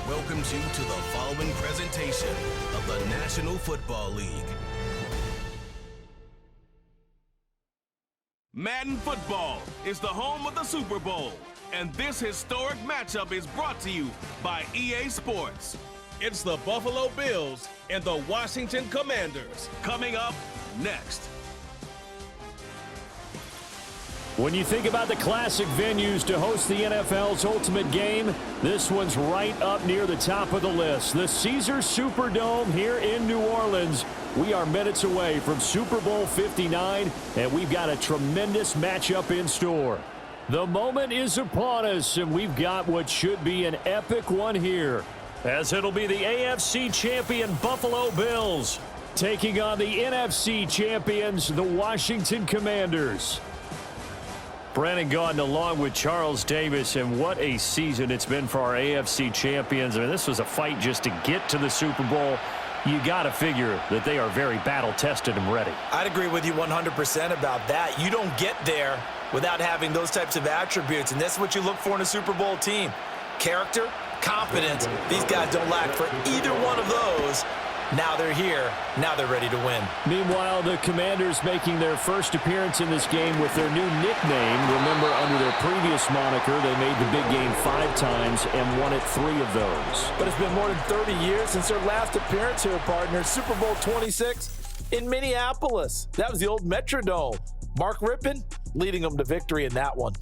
welcomes you to the following presentation of the National Football League. Madden Football is the home of the Super Bowl, and this historic matchup is brought to you by EA Sports. It's the Buffalo Bills and the Washington Commanders coming up next. When you think about the classic venues to host the NFL's ultimate game, this one's right up near the top of the list. The Caesars Superdome here in New Orleans. We are minutes away from Super Bowl 59, and we've got a tremendous matchup in store. The moment is upon us, and we've got what should be an epic one here, as it'll be the AFC champion Buffalo Bills taking on the NFC champions, the Washington Commanders. Brandon Gaudin along with Charles Davis, and what a season it's been for our AFC champions. I mean, this was a fight just to get to the Super Bowl. You got to figure that they are very battle-tested and ready. I'd agree with you 100% about that. You don't get there without having those types of attributes, and that's what you look for in a Super Bowl team. Character, confidence. These guys don't lack for either one of those. Now they're here. Now they're ready to win. Meanwhile, the Commanders making their first appearance in this game with their new nickname. Remember, under their previous moniker, they made the big game 5 times and won it 3 of those. But it's been more than 30 years since their last appearance here, partner. Super Bowl 26 in Minneapolis. That was the old Metrodome. Mark Rippon leading them to victory in that one.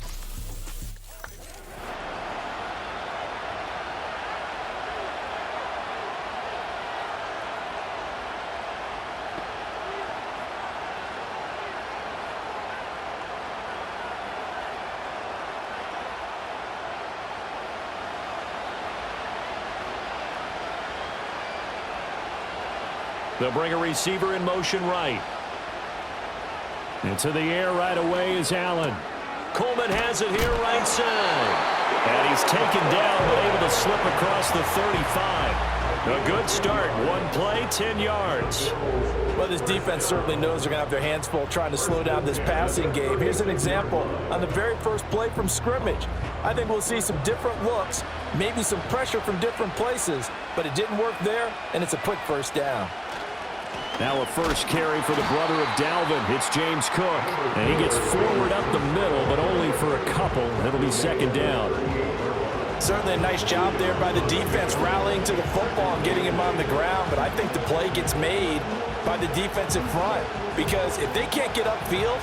They'll bring a receiver in motion right. Into the air right away is Allen. Coleman has it here right side. And he's taken down, but able to slip across the 35. A good start. 1 play, 10 yards. Well, this defense certainly knows they're going to have their hands full trying to slow down this passing game. Here's an example on the very first play from scrimmage. I think we'll see some different looks, maybe some pressure from different places, but it didn't work there, and it's a quick first down. Now a first carry for the brother of Dalvin. It's James Cook. And he gets forward up the middle, but only for a couple. It'll be second down. Certainly a nice job there by the defense rallying to the football and getting him on the ground. But I think the play gets made by the defensive front. Because if they can't get upfield,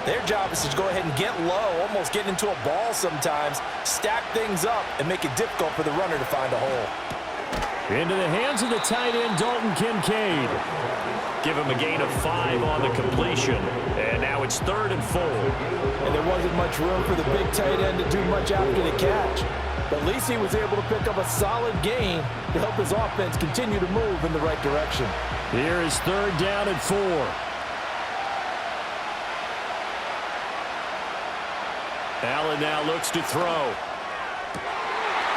their job is to go ahead and get low, almost get into a ball sometimes, stack things up, and make it difficult for the runner to find a hole. Into the hands of the tight end, Dalton Kincaid. Give him a gain of 5 on the completion. And now it's 3rd and 4. And there wasn't much room for the big tight end to do much after the catch. But at least he was able to pick up a solid gain to help his offense continue to move in the right direction. Here is 3rd down and 4. Allen now looks to throw.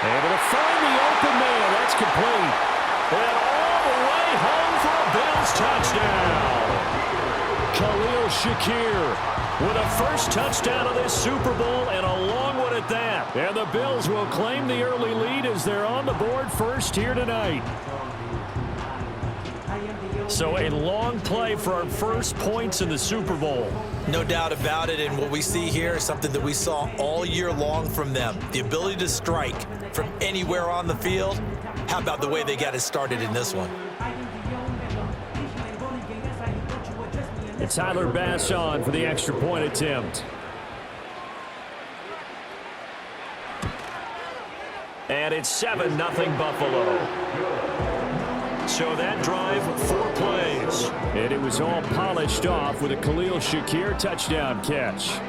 Able to find the open man. That's complete. And all the way home for a Bills touchdown. Khalil Shakir with a first touchdown of this Super Bowl, and a long one at that. And the Bills will claim the early lead as they're on the board first here tonight. So a long play for our first points in the Super Bowl. No doubt about it, and what we see here is something that we saw all year long from them. The ability to strike from anywhere on the field. How about the way they got it started in this one? It's Tyler Bass on for the extra point attempt. And it's 7-0 Buffalo. So that drive, 4 plays. And it was all polished off with a Khalil Shakir touchdown catch.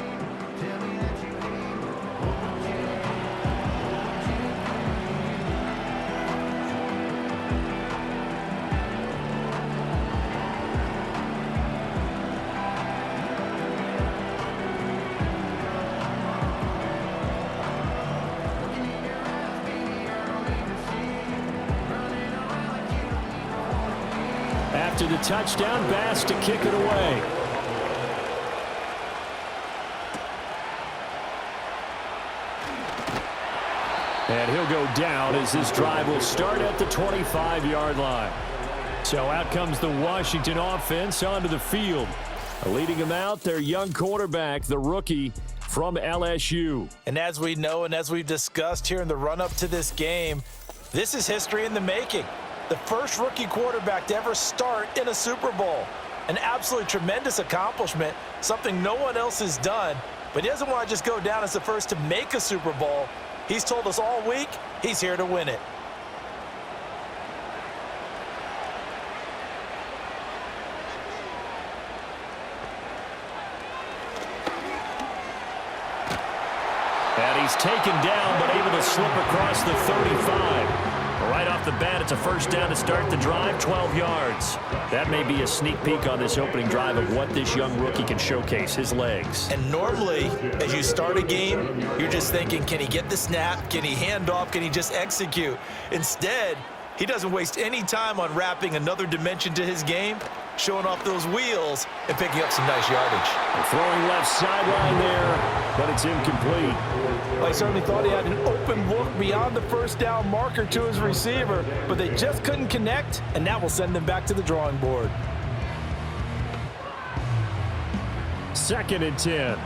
After the touchdown, Bass to kick it away. And he'll go down as this drive will start at the 25-yard line. So out comes the Washington offense onto the field. Leading them out, their young quarterback, the rookie from LSU. And as we know and as we've discussed here in the run-up to this game, this is history in the making. The first rookie quarterback to ever start in a Super Bowl. An absolutely tremendous accomplishment, something no one else has done. But he doesn't want to just go down as the first to make a Super Bowl. He's told us all week he's here to win it. And he's taken down, but able to slip across the 35. Right off the bat, it's a first down to start the drive, 12 yards. That may be a sneak peek on this opening drive of what this young rookie can showcase, his legs. And normally, as you start a game, you're just thinking, can he get the snap? Can he hand off? Can he just execute? Instead, he doesn't waste any time on wrapping another dimension to his game, showing off those wheels and picking up some nice yardage. Throwing left sideline there, but it's incomplete. Well, I certainly thought he had an open look beyond the first down marker to his receiver, but they just couldn't connect, and that will send them back to the drawing board. 2nd and 10.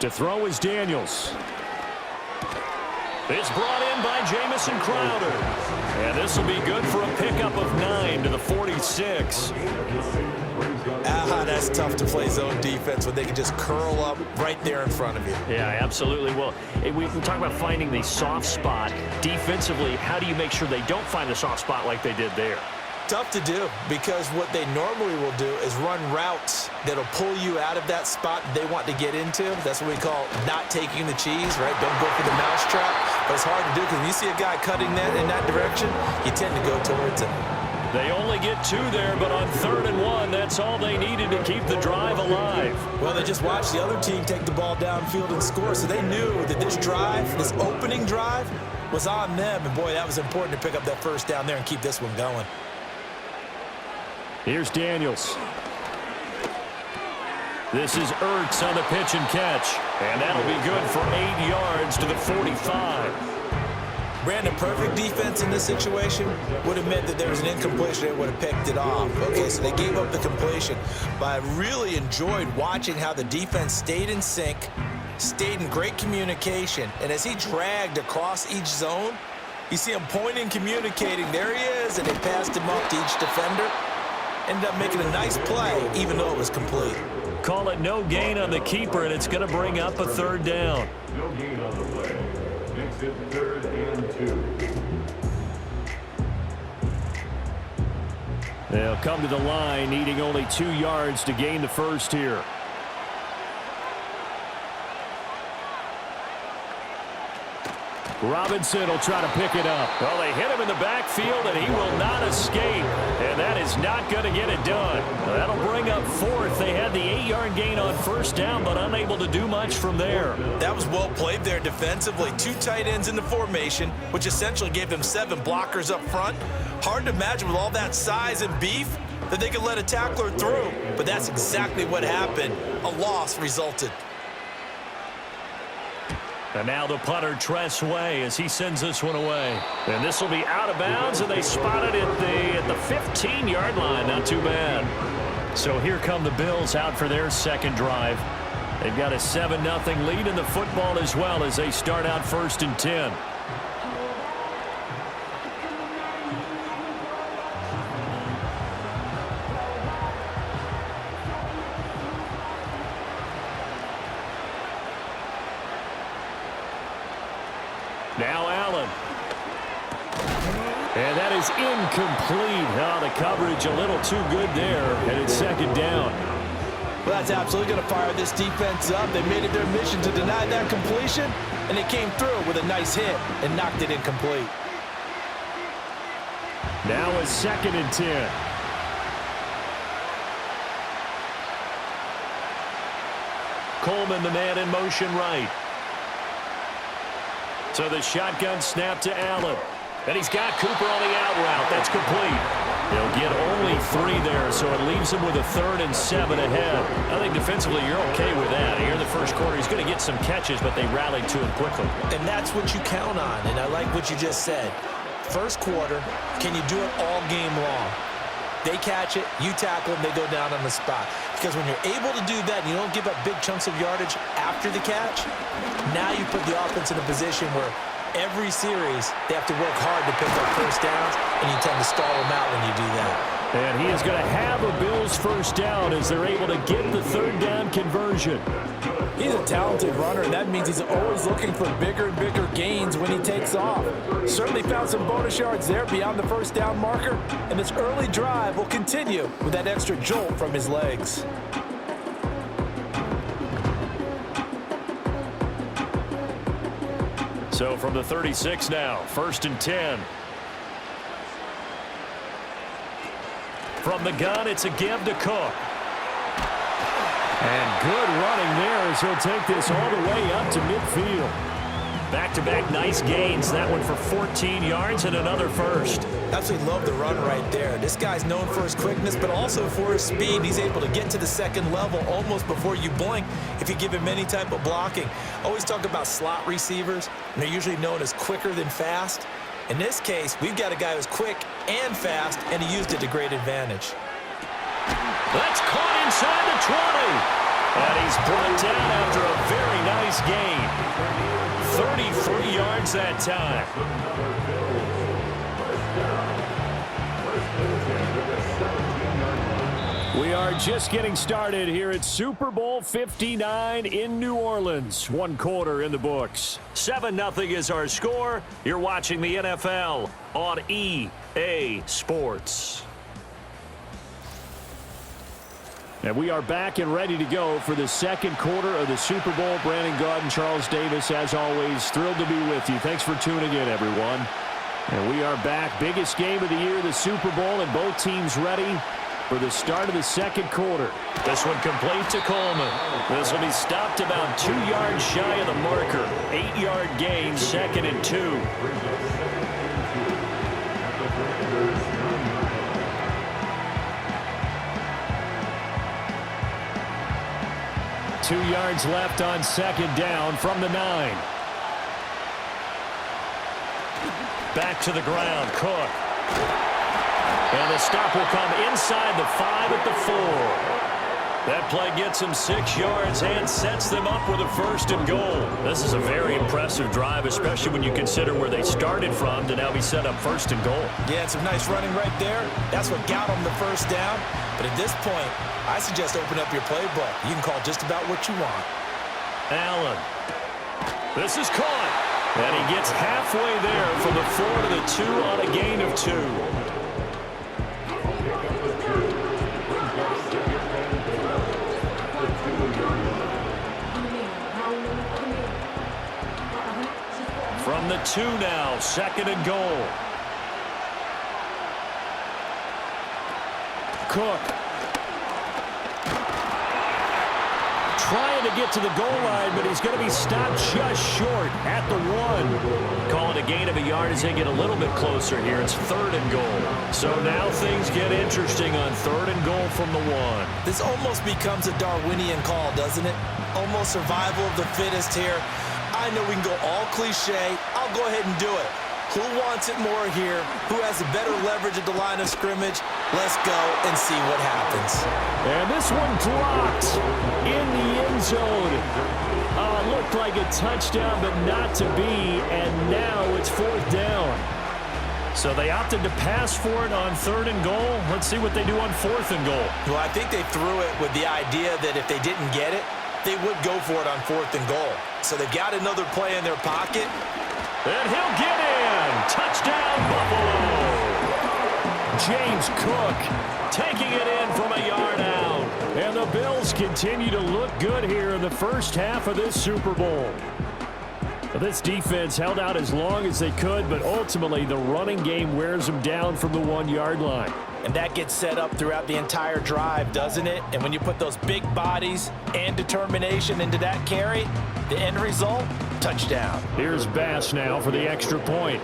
To throw is Daniels. It's brought in by Jamison Crowder. And this will be good for a pickup of 9 to the 46. That's tough to play zone defense when they can just curl up right there in front of you. Yeah, absolutely. Well, we talk about finding the soft spot. Defensively, how do you make sure they don't find the soft spot like they did there? Tough to do, because what they normally will do is run routes that'll pull you out of that spot they want to get into. That's what we call not taking the cheese, right? Don't go for the mousetrap. But it's hard to do because when you see a guy cutting that in that direction, you tend to go towards him. They only get 2 there, but on 3rd and 1, that's all they needed to keep the drive alive. Well, they just watched the other team take the ball downfield and score, so they knew that this drive, this opening drive, was on them. And, boy, that was important to pick up that first down there and keep this one going. Here's Daniels. This is Ertz on the pitch and catch. And that'll be good for 8 yards to the 45. Brandon, perfect defense in this situation would have meant that there was an incompletion. They would have picked it off. Okay, so they gave up the completion. But I really enjoyed watching how the defense stayed in sync, stayed in great communication. And as he dragged across each zone, you see him pointing, communicating. There he is, and they passed him up to each defender. Ended up making a nice play, even though it was complete. Call it no gain on the keeper, and it's going to bring up a 3rd down. No gain on the play. Makes it 3rd and 2. They'll come to the line, needing only 2 yards to gain the first here. Robinson will try to pick it up. Well, they hit him in the backfield, and he will not escape. And that is not going to get it done. That'll bring up 4th. They had the 8-yard gain on first down, but unable to do much from there. That was well played there defensively. 2 tight ends in the formation, which essentially gave them 7 blockers up front. Hard to imagine with all that size and beef that they could let a tackler through. But that's exactly what happened. A loss resulted. And now the punter, Tress Way, as he sends this one away. And this will be out of bounds, and they spot it at the 15-yard line. Not too bad. So here come the Bills out for their 2nd drive. They've got a 7-0 lead in the football as well as they start out 1st and 10. Now Allen. And that is incomplete. Oh, the coverage a little too good there, and it's 2nd down. Well, that's absolutely going to fire this defense up. They made it their mission to deny that completion, and they came through with a nice hit and knocked it incomplete. Now a 2nd and 10. Coleman, the man in motion right. So the shotgun snap to Allen. And he's got Cooper on the out route. That's complete. They'll get only 3 there, so it leaves them with a 3rd and 7 ahead. I think defensively you're okay with that. Here in the first quarter, he's going to get some catches, but they rallied to him quickly. And that's what you count on, and I like what you just said. First quarter, can you do it all game long? They catch it, you tackle them, they go down on the spot. Because when you're able to do that and you don't give up big chunks of yardage after the catch, now you put the offense in a position where every series they have to work hard to pick up first downs, and you tend to stall them out when you do that. And he is going to have a Bills first down as they're able to get the 3rd down conversion. He's a talented runner, and that means he's always looking for bigger and bigger gains when he takes off. Certainly found some bonus yards there beyond the first down marker, and this early drive will continue with that extra jolt from his legs. So from the 36 now, 1st and 10. From the gun, it's a give to Cook. And good running there as he'll take this all the way up to midfield. Back-to-back nice gains. That one for 14 yards and another first. Absolutely love the run right there. This guy's known for his quickness, but also for his speed. He's able to get to the second level almost before you blink if you give him any type of blocking. Always talk about slot receivers, and they're usually known as quicker than fast. In this case, we've got a guy who's quick and fast, and he used it to great advantage. That's caught inside the 20. And he's brought down after a very nice gain. 33 yards that time. We are just getting started here at Super Bowl 59 in New Orleans. 1 quarter in the books. 7-0 is our score. You're watching the NFL on EA Sports. And we are back and ready to go for the 2nd quarter of the Super Bowl. Brandon Gaudin and Charles Davis, as always, thrilled to be with you. Thanks for tuning in, everyone. And we are back. Biggest game of the year, the Super Bowl, and both teams ready for the start of the 2nd quarter. This one complete to Coleman. This will be stopped about 2 yards shy of the marker. 8-yard gain, 2nd and 2. 2 yards left on 2nd down from the 9. Back to the ground, Cook. And the stop will come inside the 5 at the 4. That play gets them 6 yards and sets them up with a 1st and goal. This is a very impressive drive, especially when you consider where they started from to now be set up 1st and goal. Yeah, some nice running right there. That's what got them the 1st down. But at this point, I suggest open up your playbook. You can call just about what you want. Allen. This is caught. And he gets halfway there from the 4 to the 2 on a gain of 2. From the 2 now, 2nd and goal. Cook. Trying to get to the goal line, but he's going to be stopped just short at the 1. Call it a gain of a yard as they get a little bit closer here. It's 3rd and goal. So now things get interesting on 3rd and goal from the 1. This almost becomes a Darwinian call, doesn't it? Almost survival of the fittest here. I know we can go all cliche. I'll go ahead and do it. Who wants it more here? Who has a better leverage at the line of scrimmage? Let's go and see what happens. And this one blocked in the end zone. Looked like a touchdown, but not to be. And now it's 4th down. So they opted to pass for it on 3rd and goal. Let's see what they do on 4th and goal. Well, I think they threw it with the idea that if they didn't get it, they would go for it on 4th and goal. So they've got another play in their pocket. And he'll get in. Touchdown, Buffalo. James Cook taking it in from a yard out. And the Bills continue to look good here in the first half of this Super Bowl. This defense held out as long as they could, but ultimately the running game wears them down from the 1-yard line. And that gets set up throughout the entire drive, doesn't it? And when you put those big bodies and determination into that carry, the end result, touchdown. Here's Bass now for the extra point.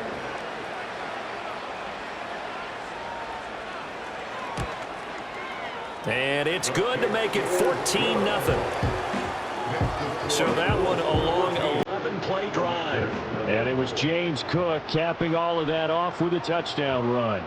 And it's good to make it 14-0. So that one a long 11-play drive. And it was James Cook capping all of that off with a touchdown run.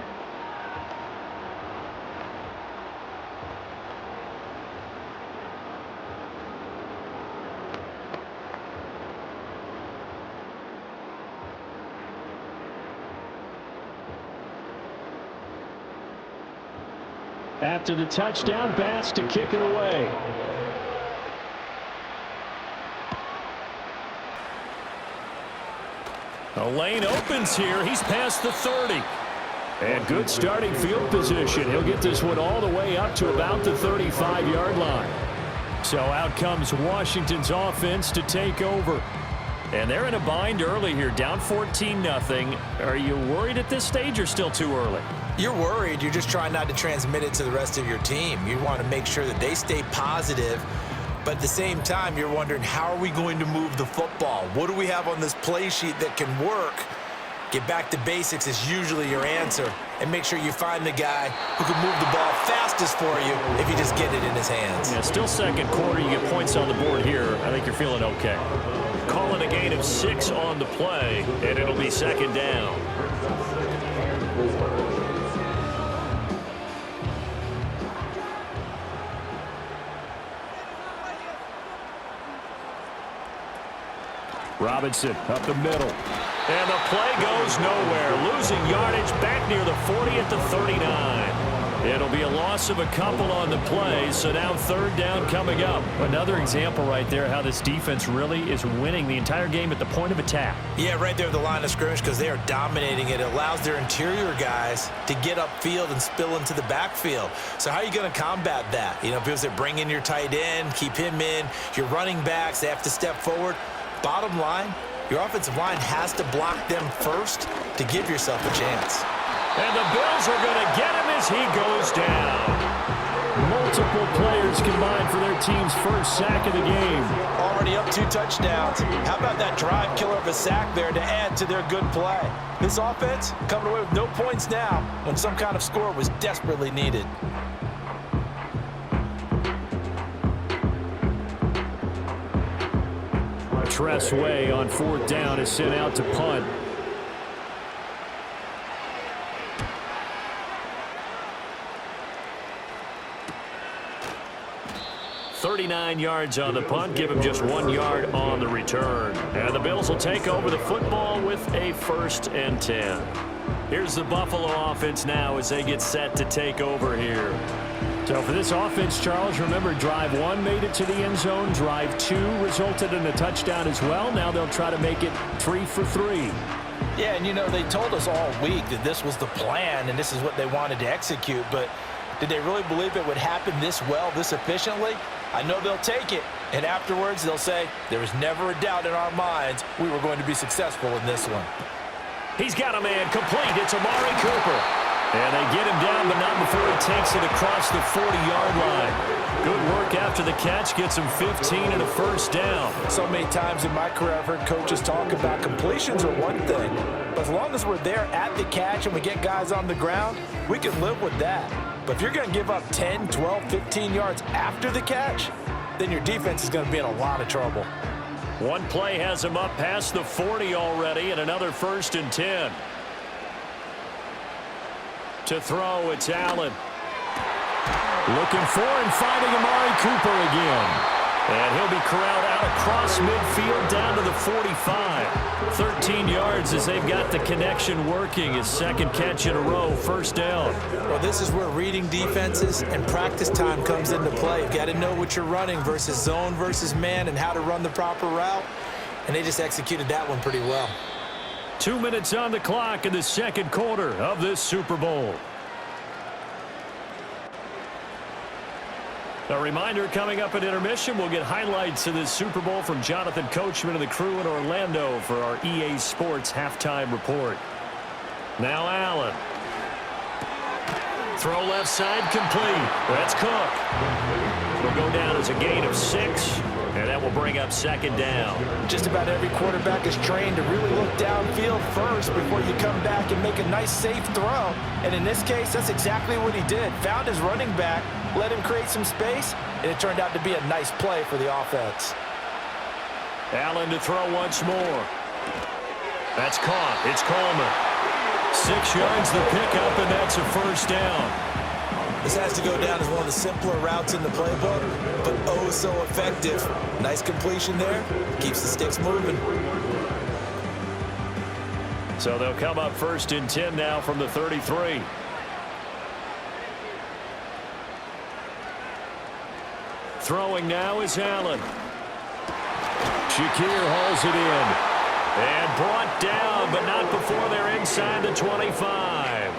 After the touchdown pass to kick it away. A lane opens here. He's past the 30. And good starting field position. He'll get this one all the way up to about the 35-yard line. So out comes Washington's offense to take over. And they're in a bind early here, down 14-0. Are you worried at this stage or still too early? You're worried. You're just trying not to transmit it to the rest of your team. You want to make sure that they stay positive. But at the same time, you're wondering, how are we going to move the football? What do we have on this play sheet that can work? Get back to basics is usually your answer. And make sure you find the guy who can move the ball fastest for you if you just get it in his hands. Yeah, still second quarter. You get points on the board here. I think you're feeling okay. Calling a gain of 6 on the play, and it'll be second down. Robinson up the middle. And the play goes nowhere. Losing yardage back near the 40 at the 39. It'll be a loss of a couple on the play, so now third down coming up. Another example right there how this defense really is winning the entire game at the point of attack. Yeah, right there at the line of scrimmage because they are dominating it. It allows their interior guys to get upfield and spill into the backfield. So how are you going to combat that? You know, because they bring in your tight end, keep him in. Your running backs, they have to step forward. Bottom line, your offensive line has to block them first to give yourself a chance. And the Bills are going to get him as he goes down. Multiple players combined for their team's first sack of the game. Already up 2 touchdowns. How about that drive killer of a sack there to add to their good play? This offense coming away with no points now when some kind of score was desperately needed. Tress Way on fourth down is sent out to punt. .39 yards on the punt, give him just 1 yard on the return. And the Bills will take over the football with a 1st and 10. Here's the Buffalo offense now as they get set to take over here. So for this offense, Charles, remember drive 1 made it to the end zone. Drive 2 resulted in a touchdown as well. Now they'll try to make it 3 for 3. Yeah, and you know, they told us all week that this was the plan and this is what they wanted to execute. But did they really believe it would happen this well, this efficiently? I know they'll take it. And afterwards, they'll say, there was never a doubt in our minds we were going to be successful in this one. He's got a man complete. It's Amari Cooper. And they get him down, but not before he takes it across the 40-yard line. Good work after the catch. Gets him 15 and a 1st down. So many times in my career, I've heard coaches talk about completions are one thing. But as long as we're there at the catch and we get guys on the ground, we can live with that. But if you're going to give up 10, 12, 15 yards after the catch, then your defense is going to be in a lot of trouble. One play has him up past the 40 already, and another 1st and 10. To throw, it's Allen. Looking for and finding Amari Cooper again. And he'll be corralled out across midfield down to the 45. 13 yards as they've got the connection working. His 2nd catch in a row, 1st down. Well, this is where reading defenses and practice time comes into play. You've got to know what you're running versus zone versus man and how to run the proper route. And they just executed that one pretty well. 2 minutes on the clock in the 2nd quarter of this Super Bowl. A reminder, coming up at intermission, we'll get highlights of this Super Bowl from Jonathan Coachman and the crew in Orlando for our EA Sports halftime report. Now Allen. Throw left side complete. That's Cook. It'll go down as a gain of 6, and that will bring up second down. Just about every quarterback is trained to really look downfield first before you come back and make a nice, safe throw. And in this case, that's exactly what he did. Found his running back, let him create some space, and it turned out to be a nice play for the offense. Allen to throw once more. That's caught. It's Coleman. 6 yards the pickup, and that's a first down. This has to go down as one of the simpler routes in the playbook, but oh so effective. Nice completion there. Keeps the sticks moving. So they'll come up 1st and 10 now from the 33. Throwing now is Allen. Shakir hauls it in. And brought down, but not before they're inside the 25.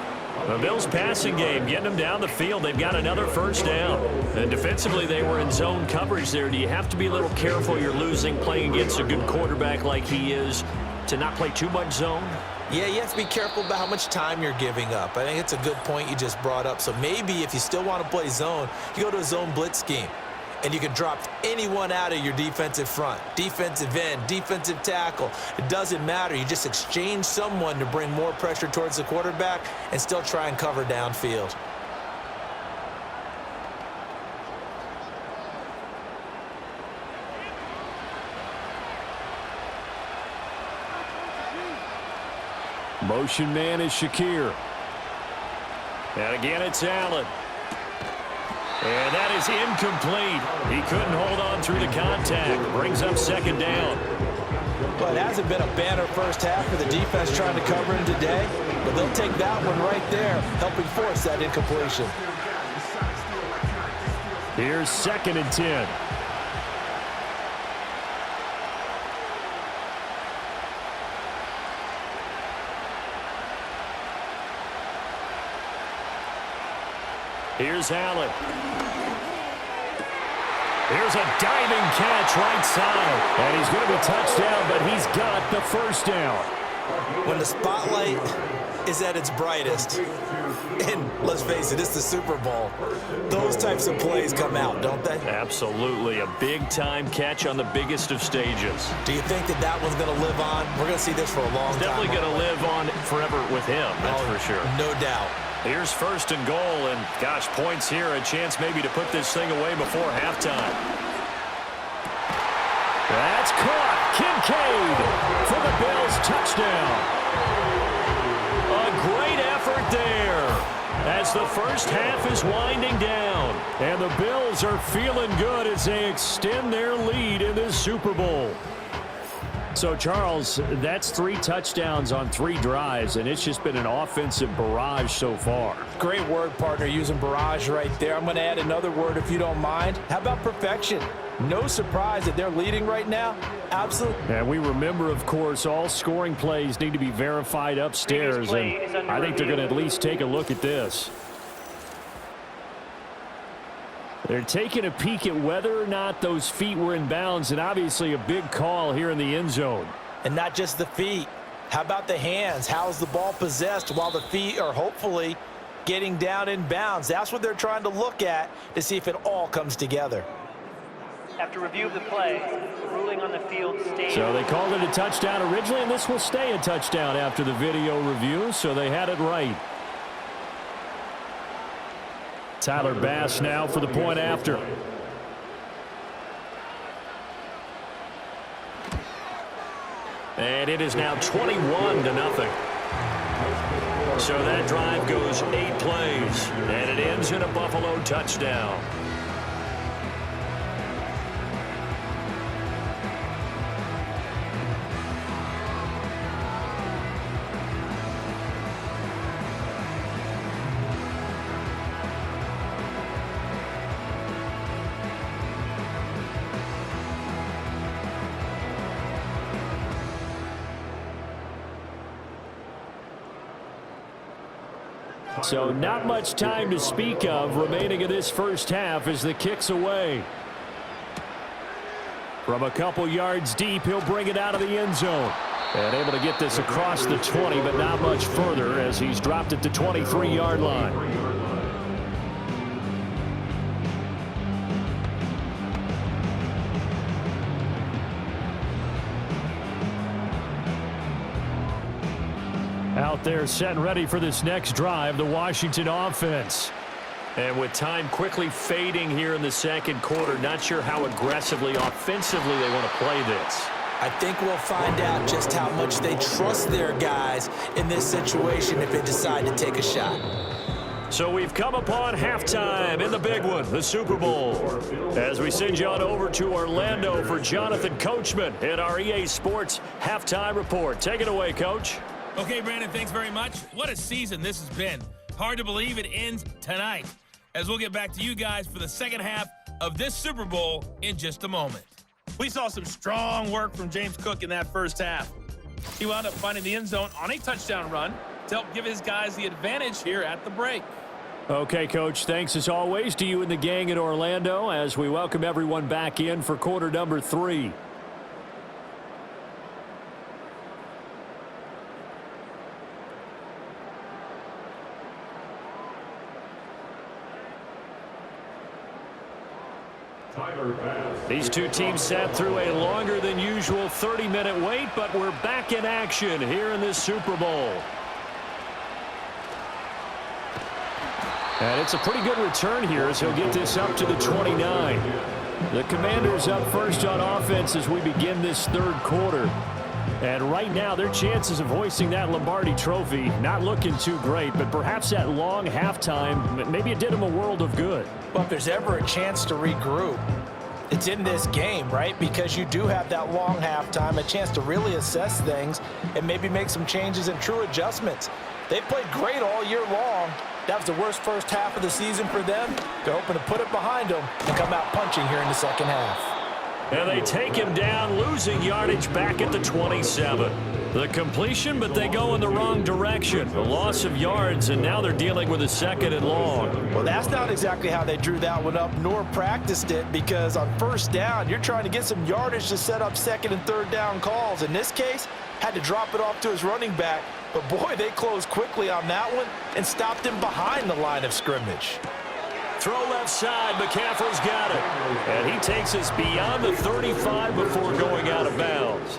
The Bills' passing game, getting them down the field. They've got another first down. And defensively, they were in zone coverage there. Do you have to be a little careful you're losing playing against a good quarterback like he is to not play too much zone? Yeah, you have to be careful about how much time you're giving up. I think it's a good point you just brought up. So maybe if you still want to play zone, you go to a zone blitz scheme. And you can drop anyone out of your defensive front, defensive end, defensive tackle. It doesn't matter. You just exchange someone to bring more pressure towards the quarterback and still try and cover downfield. Motion man is Shakir. And again, it's Allen. And that is incomplete. He couldn't hold on through the contact. Brings up second down. Well, it hasn't been a banner first half for the defense trying to cover him today, but they'll take that one right there, helping force that incompletion. Here's 2nd and 10. Here's Allen. Here's a diving catch right side. And he's going to be touchdown, but he's got the first down. When the spotlight is at its brightest, and let's face it, it's the Super Bowl, those types of plays come out, don't they? Absolutely. A big-time catch on the biggest of stages. Do you think that that one's going to live on? We're going to see this for a long time. Definitely going to live on forever with him, that's for sure. No doubt. Here's 1st and goal, and gosh, points here, a chance maybe to put this thing away before halftime. That's caught. Kincaid for the Bills, touchdown. A great effort there as the first half is winding down. And the Bills are feeling good as they extend their lead in this Super Bowl. So, Charles, that's 3 touchdowns on 3 drives, and it's just been an offensive barrage so far. Great word, partner, using barrage right there. I'm going to add another word if you don't mind. How about perfection? No surprise that they're leading right now. Absolutely. And we remember, of course, all scoring plays need to be verified upstairs, and I think they're going to at least take a look at this. They're taking a peek at whether or not those feet were in bounds, and obviously a big call here in the end zone. And not just the feet. How about the hands? How's the ball possessed while the feet are hopefully getting down in bounds? That's what they're trying to look at to see if it all comes together. After review of the play, the ruling on the field stays. So they called it a touchdown originally, and this will stay a touchdown after the video review, so they had it right. Tyler Bass now for the point after. And it is now 21-0. So that drive goes 8 plays, and it ends in a Buffalo touchdown. So not much time to speak of remaining in this first half as the kick's away. From a couple yards deep, he'll bring it out of the end zone. And able to get this across the 20, but not much further as he's dropped at the 23-yard line. out there setting ready for this next drive, the Washington offense. And with time quickly fading here in the second quarter, not sure how aggressively, offensively they want to play this. I think we'll find out just how much they trust their guys in this situation if they decide to take a shot. So we've come upon halftime in the big one, the Super Bowl. As we send you on over to Orlando for Jonathan Coachman in our EA Sports Halftime Report. Take it away, Coach. Okay, Brandon, thanks very much. What a season this has been. Hard to believe it ends tonight, as we'll get back to you guys for the second half of this Super Bowl in just a moment. We saw some strong work from James Cook in that first half. He wound up finding the end zone on a touchdown run to help give his guys the advantage here at the break. Okay, Coach, thanks as always to you and the gang in Orlando as we welcome everyone back in for quarter number 3. These two teams sat through a longer than usual 30-minute wait, but we're back in action here in this Super Bowl. And it's a pretty good return here as he'll get this up to the 29. The Commanders up first on offense as we begin this third quarter. And right now, their chances of hoisting that Lombardi trophy not looking too great, but perhaps that long halftime, maybe it did them a world of good. Well, if there's ever a chance to regroup, it's in this game, right? Because you do have that long halftime, a chance to really assess things and maybe make some changes and true adjustments. They played great all year long. That was the worst first half of the season for them. They're hoping to put it behind them and come out punching here in the second half. And they take him down, losing yardage back at the 27. The completion, but they go in the wrong direction. The loss of yards, and now they're dealing with a second and long. Well, that's not exactly how they drew that one up, nor practiced it, because on first down, you're trying to get some yardage to set up second and third down calls. In this case, had to drop it off to his running back. But, boy, they closed quickly on that one and stopped him behind the line of scrimmage. Throw left side, McCaffrey's got it. And he takes us beyond the 35 before going out of bounds.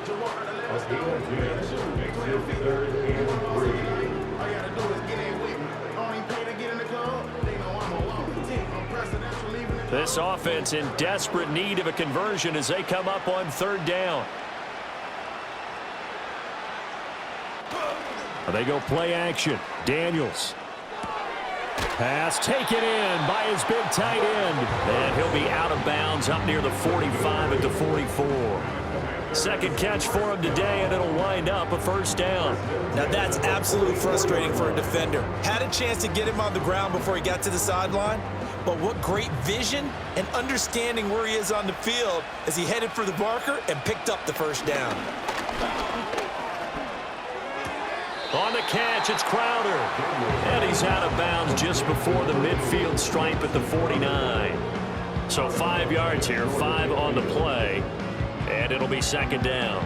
This offense in desperate need of a conversion as they come up on third down. They go play action. Daniels. Pass taken in by his big tight end. And he'll be out of bounds up near the 45 at the 44. Second catch for him today, and it'll wind up a first down. Now that's absolutely frustrating for a defender. Had a chance to get him on the ground before he got to the sideline, but what great vision and understanding where he is on the field as he headed for the marker and picked up the first down. On the catch, it's Crowder. And he's out of bounds just before the midfield stripe at the 49. So 5 yards here, 5 on the play. And it'll be second down.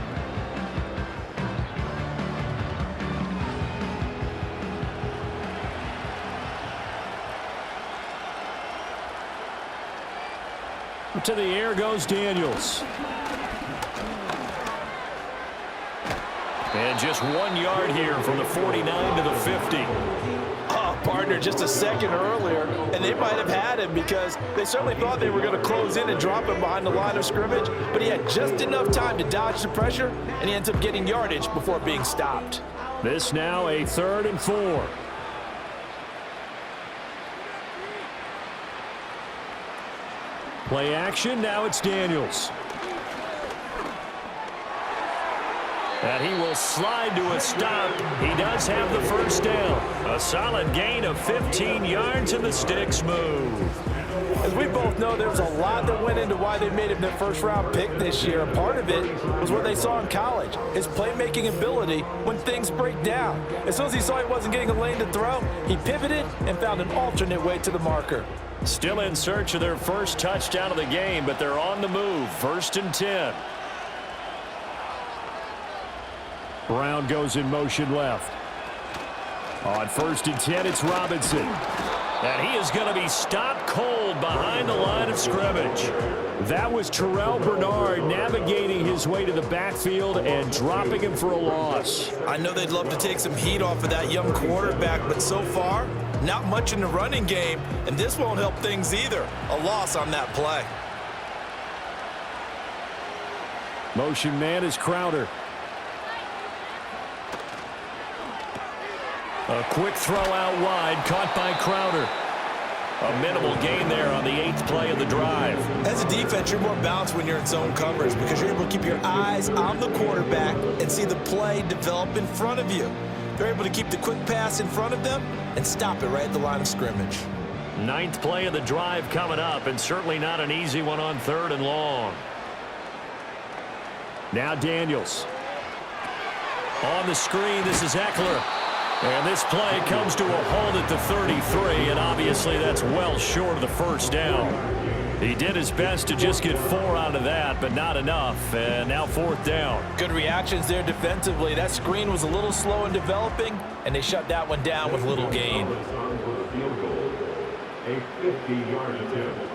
To the air goes Daniels. And just 1 yard here from the 49 to the 50. Oh, partner, just a second earlier, and they might have had him because they certainly thought they were going to close in and drop him behind the line of scrimmage, but he had just enough time to dodge the pressure, and he ends up getting yardage before being stopped. This now a 3rd and 4. Play action, now it's Daniels. And he will slide to a stop. He does have the first down. A solid gain of 15 yards, and the sticks move. As we both know, there was a lot that went into why they made him their first-round pick this year. And part of it was what they saw in college, his playmaking ability when things break down. As soon as he saw he wasn't getting a lane to throw, he pivoted and found an alternate way to the marker. Still in search of their first touchdown of the game, but they're on the move. 1st and 10. Brown goes in motion left. On 1st and 10, it's Robinson. And he is going to be stopped cold behind the line of of scrimmage. That was Terrell Bernard navigating his way to the backfield and dropping him for a loss. I know they'd love to take some heat off of that young quarterback, but so far, not much in the running game, and this won't help things either. A loss on that play. Motion man is Crowder. A quick throw out wide, caught by Crowder. A minimal gain there on the 8th play of the drive. As a defense, you're more balanced when you're in zone coverage because you're able to keep your eyes on the quarterback and see the play develop in front of you. They're able to keep the quick pass in front of them and stop it right at the line of scrimmage. 9th play of the drive coming up, and certainly not an easy one on 3rd and long. Now Daniels. On the screen, this is Eckler. And this play comes to a halt at the 33, and obviously that's well short of the first down. He did his best to just get 4 out of that, but not enough, and now 4th down. Good reactions there defensively. That screen was a little slow in developing, and they shut that one down with little gain. A 50-yard attempt.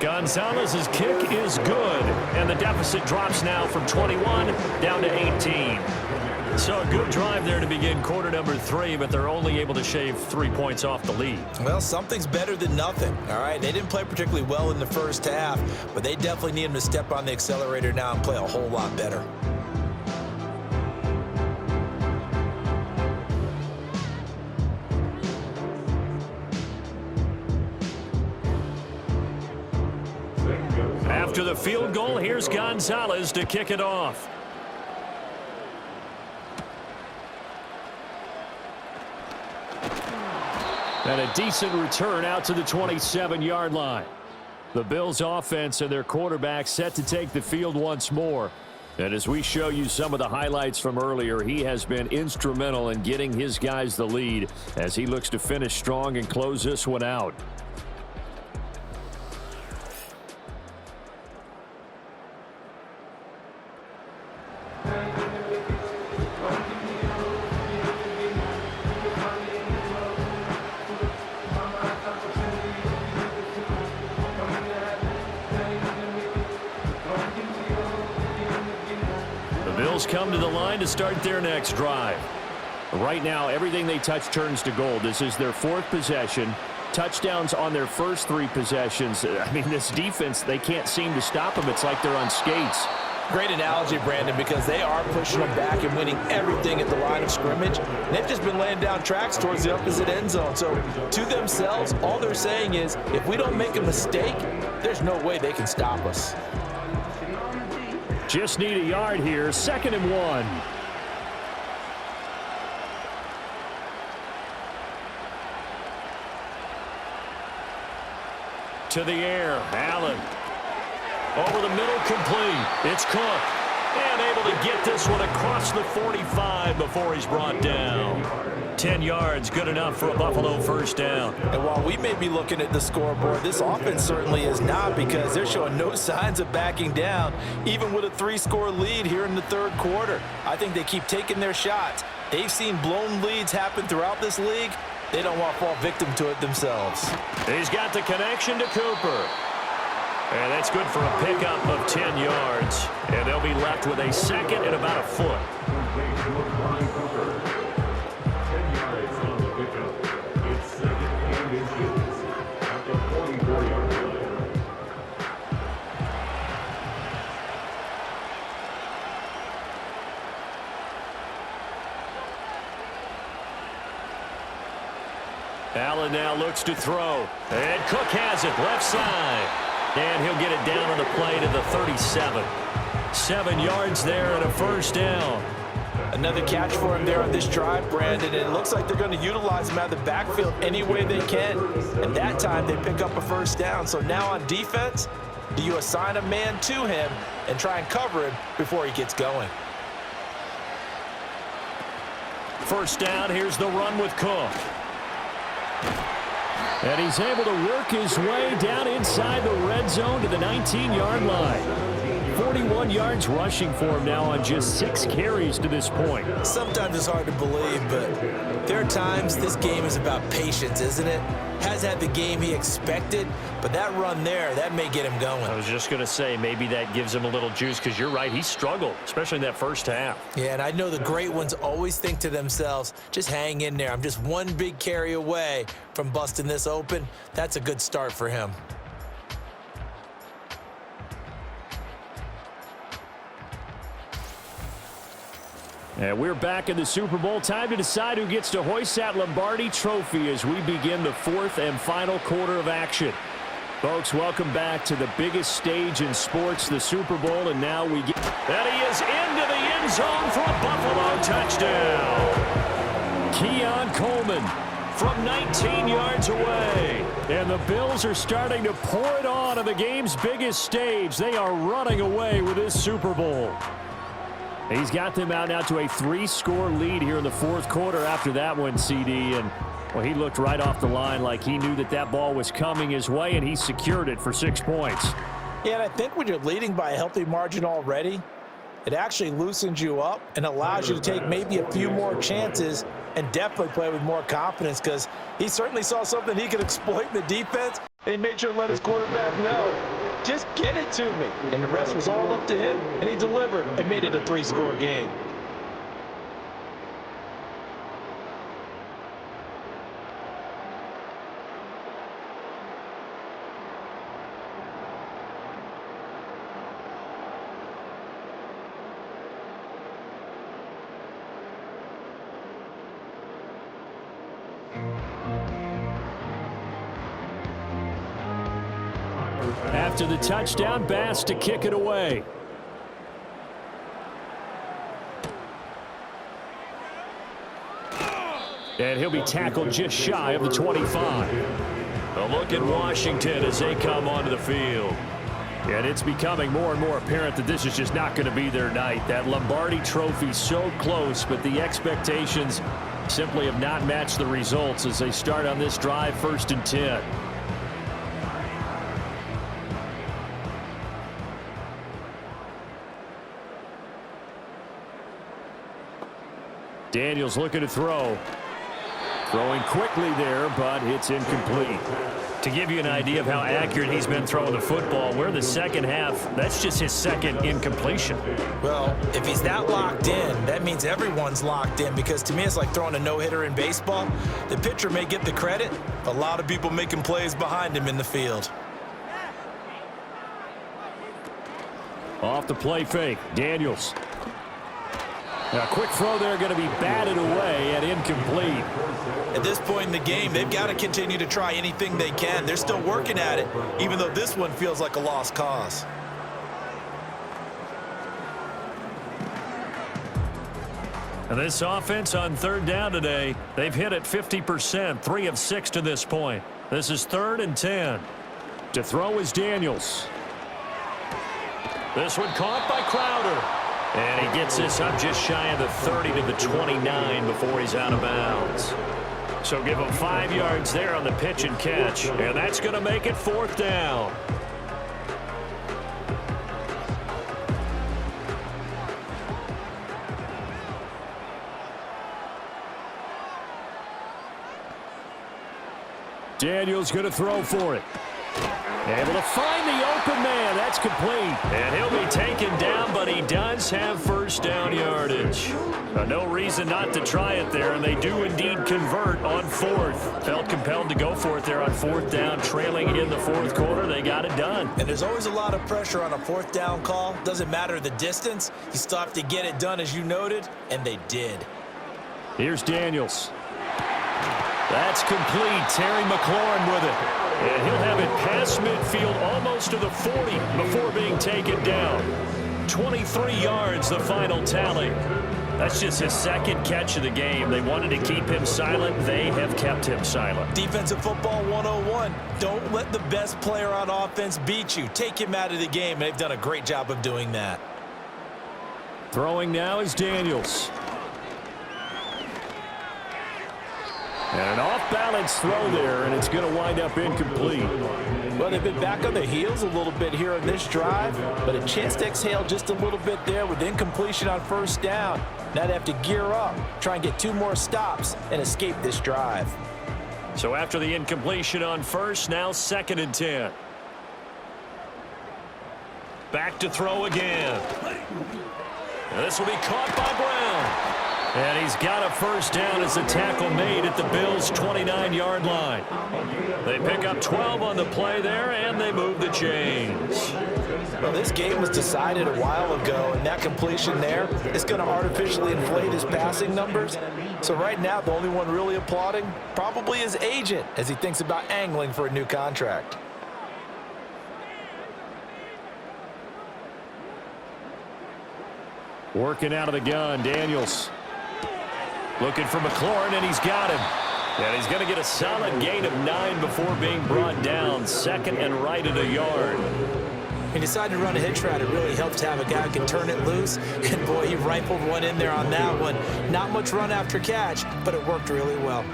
Gonzalez's kick is good, and the deficit drops now from 21 down to 18. So a good drive there to begin quarter number 3, but they're only able to shave 3 points off the lead. Well, something's better than nothing, all right? They didn't play particularly well in the first half, but they definitely need them to step on the accelerator now and play a whole lot better. After the field goal, here's Gonzalez to kick it off. And a decent return out to the 27-yard line. The Bills' offense and their quarterback set to take the field once more. And as we show you some of the highlights from earlier, he has been instrumental in getting his guys the lead as he looks to finish strong and close this one out. Come to the line to start their next drive. Right now, everything they touch turns to gold. This is their 4th possession. Touchdowns on their first 3 possessions. I mean, this defense, they can't seem to stop them. It's like they're on skates. Great analogy, Brandon, because they are pushing them back and winning everything at the line of scrimmage. They've just been laying down tracks towards the opposite end zone. So to themselves, all they're saying is, if we don't make a mistake, there's no way they can stop us. Just need a yard here. 2nd and 1. To the air. Allen. Over the middle, complete. It's Cook. And able to get this one across the 45 before he's brought down. 10 yards, good enough for a Buffalo first down. And while we may be looking at the scoreboard, this offense certainly is not, because they're showing no signs of backing down, even with a 3-score lead here in the 3rd quarter. I think they keep taking their shots. They've seen blown leads happen throughout this league. They don't want to fall victim to it themselves. He's got the connection to Cooper. And that's good for a pickup of 10 yards. And they'll be left with a 2nd and about a foot. Allen now looks to throw. And Cook has it left side. And he'll get it down on the play to the 37. 7 yards there and a first down. Another catch for him there on this drive, Brandon. And it looks like they're going to utilize him out of the backfield any way they can. And that time they pick up a first down. So now on defense, do you assign a man to him and try and cover him before he gets going? First down, here's the run with Cook. And he's able to work his way down inside the red zone to the 19-yard line. 41 yards rushing for him now on just 6 carries to this point. Sometimes it's hard to believe, but There are times this game is about patience, isn't it? Has had the game he expected, but that run there, that may get him going. I was just going to say, maybe that gives him a little juice, because you're right, he struggled, especially in that first half. Yeah, and I know the great ones always think to themselves, just hang in there. I'm just one big carry away from busting this open. That's a good start for him. And we're back in the Super Bowl. Time to decide who gets to hoist that Lombardi trophy as we begin the fourth and final quarter of action. Folks, welcome back to the biggest stage in sports, the Super Bowl, and now we get... And he is into the end zone for a Buffalo touchdown. Keon Coleman from 19 yards away. And the Bills are starting to pour it on the game's biggest stage. They are running away with this Super Bowl. He's got them out now to a 3-score lead here in the fourth quarter after that one, CD. And, well, he looked right off the line like he knew that that ball was coming his way, and he secured it for 6 points. Yeah, and I think when you're leading by a healthy margin already, it actually loosens you up and allows you to take maybe a few more chances and definitely play with more confidence, because he certainly saw something he could exploit in the defense, and he made sure to let his quarterback know, just get it to me. And the rest was all up to him, and he delivered and made it a 3-score game. After the touchdown, Bass to kick it away. And he'll be tackled just shy of the 25. A look at Washington as they come onto the field. And it's becoming more and more apparent that this is just not going to be their night. That Lombardi trophy so close, but the expectations simply have not matched the results as they start on this drive, 1st and 10. Daniels looking to throw. Throwing quickly there, but it's incomplete. To give you an idea of how accurate he's been throwing the football, we're in the second half. That's just his second incompletion. Well, if he's that locked in, that means everyone's locked in, because to me it's like throwing a no-hitter in baseball. The pitcher may get the credit, but a lot of people making plays behind him in the field. Off the play fake, Daniels. A quick throw there, going to be batted away and incomplete. At this point in the game, they've got to continue to try anything they can. They're still working at it, even though this one feels like a lost cause. And this offense on 3rd down today, they've hit it 50%, 3 of 6 to this point. This is 3rd and 10. To throw is Daniels. This one caught by Crowder. And he gets this up just shy of the 30 to the 29 before he's out of bounds. So give him 5 yards there on the pitch and catch. And that's going to make it 4th down. Daniels going to throw for it. Able to find the open man. That's complete. And he'll be taken down, but he does have 1st down yardage. No reason not to try it there, and they do indeed convert on 4th. Felt compelled to go for it there on 4th down, trailing in the 4th quarter. They got it done. And there's always a lot of pressure on a 4th down call. Doesn't matter the distance. You still have to get it done, as you noted, and they did. Here's Daniels. That's complete. Terry McLaurin with it. And he'll have it past midfield almost to the 40 before being taken down. 23 yards, the final tally. That's just his 2nd catch of the game. They wanted to keep him silent. They have kept him silent. Defensive football 101. Don't let the best player on offense beat you. Take him out of the game, and they've done a great job of doing that. Throwing now is Daniels. And an off-balance throw there, and it's going to wind up incomplete. Well, they've been back on their heels a little bit here on this drive, but a chance to exhale just a little bit there with incompletion on first down. Now they have to gear up, try and get 2 more stops, and escape this drive. So after the incompletion on first, now 2nd and 10. Back to throw again. And this will be caught by Brown. And he's got a first down as the tackle made at the Bills' 29-yard line. They pick up 12 on the play there, and they move the chains. Well, this game was decided a while ago, and that completion there is going to artificially inflate his passing numbers. So right now, the only one really applauding probably his agent as he thinks about angling for a new contract. Working out of the gun, Daniels. Looking for McLaurin, and he's got him. And he's going to get a solid gain of 9 before being brought down. 2nd and right at a yard. He decided to run a hitch route. It really helps to have a guy who can turn it loose. And, boy, he rifled one in there on that one. Not much run after catch, but it worked really well.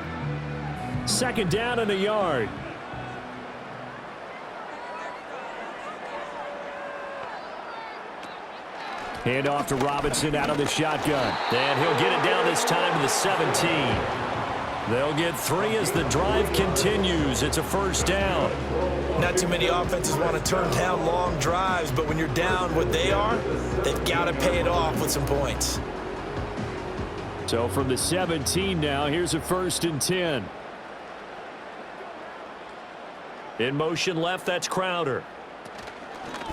2nd down and a yard. Hand off to Robinson out of the shotgun. And he'll get it down this time to the 17. They'll get 3 as the drive continues. It's a first down. Not too many offenses want to turn down long drives, but when you're down what they are, they've got to pay it off with some points. So from the 17 now, here's a 1st and 10. In motion left, that's Crowder.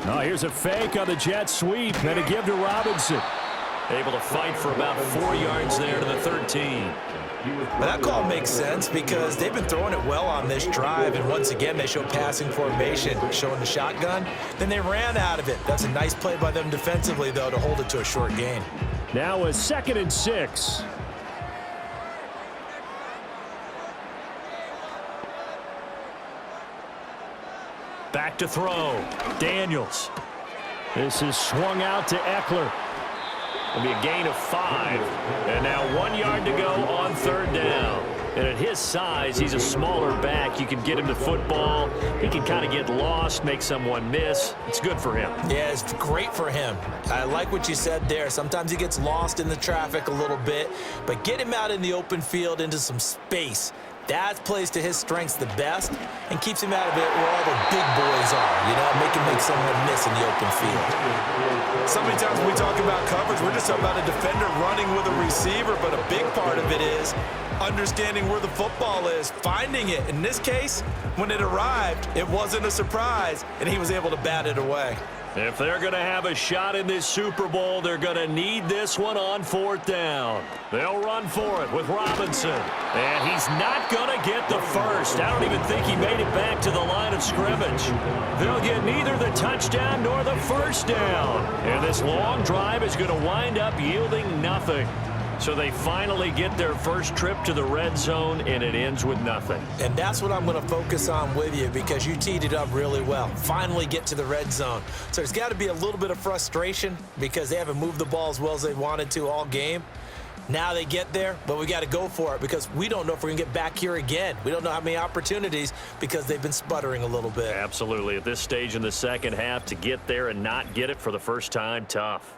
Oh, here's a fake on the jet sweep, and a give to Robinson. Able to fight for about 4 yards there to the 13. But that call makes sense because they've been throwing it well on this drive, and once again they show passing formation, showing the shotgun. Then they ran out of it. That's a nice play by them defensively, though, to hold it to a short gain. Now a 2nd and 6. Back to throw. Daniels. This is swung out to Eckler. It'll be a gain of 5. And now 1 yard to go on 3rd down. And at his size, he's a smaller back. You can get him to football. He can kind of get lost, make someone miss. It's good for him. Yeah, it's great for him. I like what you said there. Sometimes he gets lost in the traffic a little bit, but get him out in the open field into some space. That plays to his strengths the best and keeps him out of it where all the big boys are, you know, make someone miss in the open field. So many times when we talk about coverage, we're just talking about a defender running with a receiver, but a big part of it is understanding where the football is, finding it. In this case, when it arrived, it wasn't a surprise, and he was able to bat it away. If they're going to have a shot in this Super Bowl, they're going to need this one on 4th down. They'll run for it with Robinson. And he's not going to get the first. I don't even think he made it back to the line of scrimmage. They'll get neither the touchdown nor the first down. And this long drive is going to wind up yielding nothing. So they finally get their first trip to the red zone, and it ends with nothing. And that's what I'm going to focus on with you because you teed it up really well. Finally get to the red zone. So there's got to be a little bit of frustration because they haven't moved the ball as well as they wanted to all game. Now they get there, but we got to go for it because we don't know if we're going to get back here again. We don't know how many opportunities because they've been sputtering a little bit. Absolutely. At this stage in the second half, to get there and not get it for the first time, tough.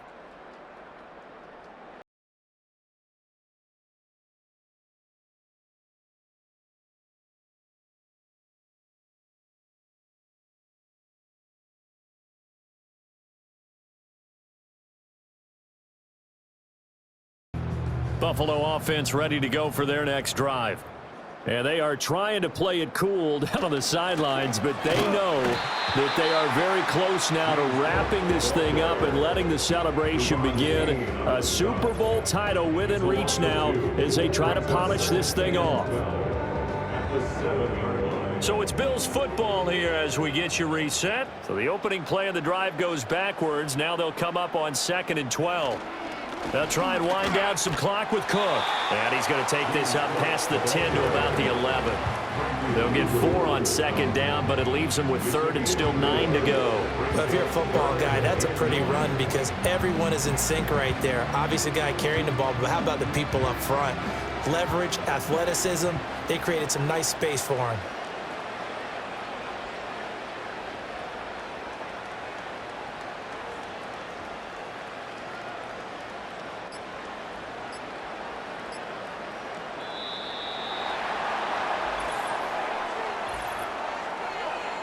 Buffalo offense ready to go for their next drive. And they are trying to play it cool down on the sidelines, but they know that they are very close now to wrapping this thing up and letting the celebration begin. A Super Bowl title within reach now as they try to polish this thing off. So it's Bills football here as we get you reset. So the opening play of the drive goes backwards. Now they'll come up on 2nd and 12. They'll try and wind down some clock with Cook. And he's going to take this up past the 10 to about the 11. They'll get 4 on 2nd down, but it leaves them with 3rd and still 9 to go. Well, if you're a football guy, that's a pretty run because everyone is in sync right there. Obviously, the guy carrying the ball, but how about the people up front? leverage, athleticism. They created some nice space for him.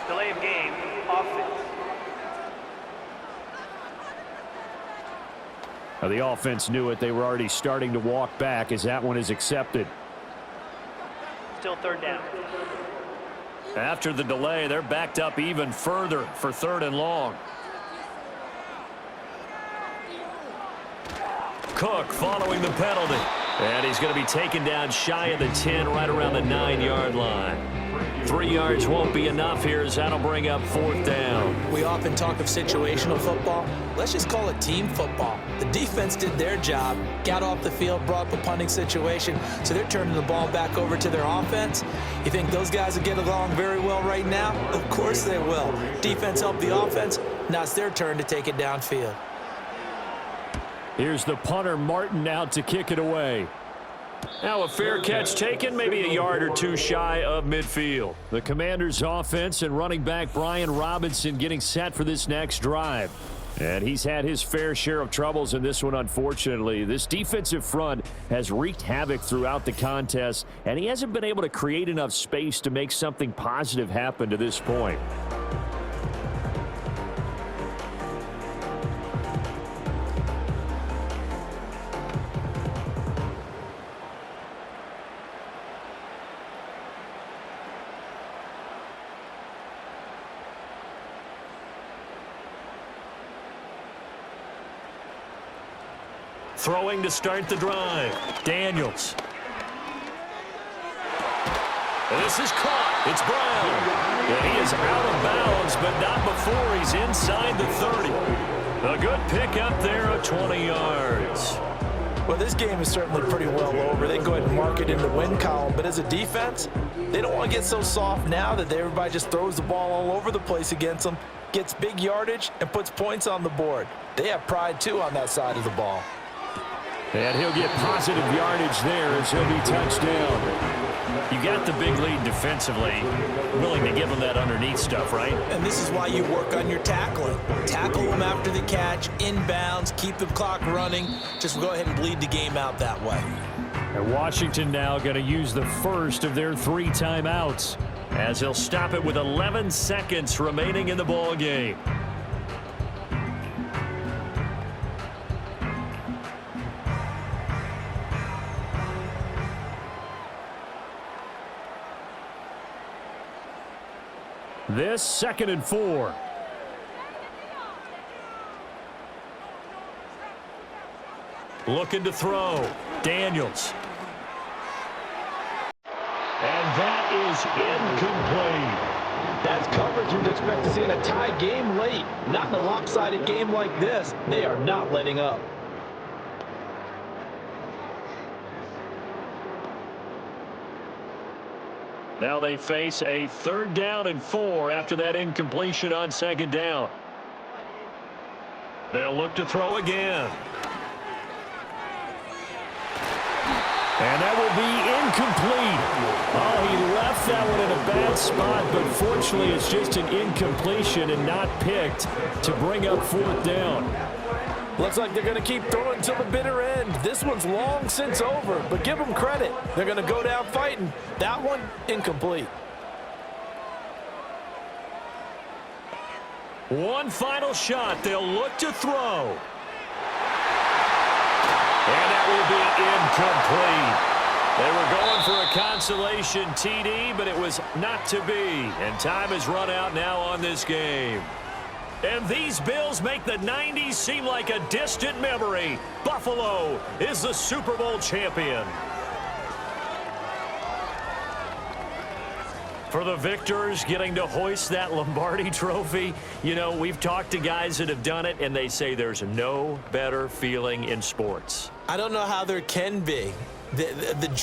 Delay of game, offense. Now, the offense knew it. They were already starting to walk back as that one is accepted. Still third down. After the delay, they're backed up even further for 3rd and long. Cook following the penalty. And he's going to be taken down shy of the 10, right around the 9-yard line. 3 yards won't be enough here as that'll bring up 4th down. We often talk of situational football. Let's just call it team football. The defense did their job, got off the field, brought up a punting situation, so they're turning the ball back over to their offense. You think those guys will get along very well right now? Of course they will. Defense helped the offense. Now it's their turn to take it downfield. Here's the punter, Martin, out to kick it away. Now a fair catch taken, maybe a yard or two shy of midfield. The Commanders' offense and running back Brian Robinson getting set for this next drive. And he's had his fair share of troubles in this one, unfortunately. This defensive front has wreaked havoc throughout the contest, and he hasn't been able to create enough space to make something positive happen to this point. Throwing to start the drive. Daniels. This is caught. It's Brown. And he is out of bounds, but not before he's inside the 30. A good pickup there of 20 yards. Well, this game is certainly pretty well over. They can go ahead and mark it in the win column. But as a defense, they don't want to get so soft now that everybody just throws the ball all over the place against them, gets big yardage, and puts points on the board. They have pride, too, on that side of the ball. And he'll get positive yardage there as he'll be touched down. You got the big lead defensively. Willing to give him that underneath stuff, right? And this is why you work on your tackling. Tackle them after the catch, inbounds, keep the clock running. Just go ahead and bleed the game out that way. And Washington now going to use the first of their 3 timeouts as he'll stop it with 11 seconds remaining in the ball game. This 2nd and 4. Looking to throw. Daniels. And that is incomplete. That's coverage you'd expect to see in a tie game late. Not in a lopsided game like this. They are not letting up. Now they face a 3rd down and 4 after that incompletion on 2nd down. They'll look to throw again. And that will be incomplete. Oh, he left that one in a bad spot, but fortunately it's just an incompletion and not picked to bring up 4th down. Looks like they're going to keep throwing till the bitter end. This one's long since over, but give them credit. They're going to go down fighting. That one, incomplete. One final shot. They'll look to throw. And that will be incomplete. They were going for a consolation TD, but it was not to be. And time has run out now on this game. And these Bills make the 90s seem like a distant memory. Buffalo is the Super Bowl champion. For the victors getting to hoist that Lombardi trophy, you know, we've talked to guys that have done it, and they say there's no better feeling in sports. I don't know how there can be. The journey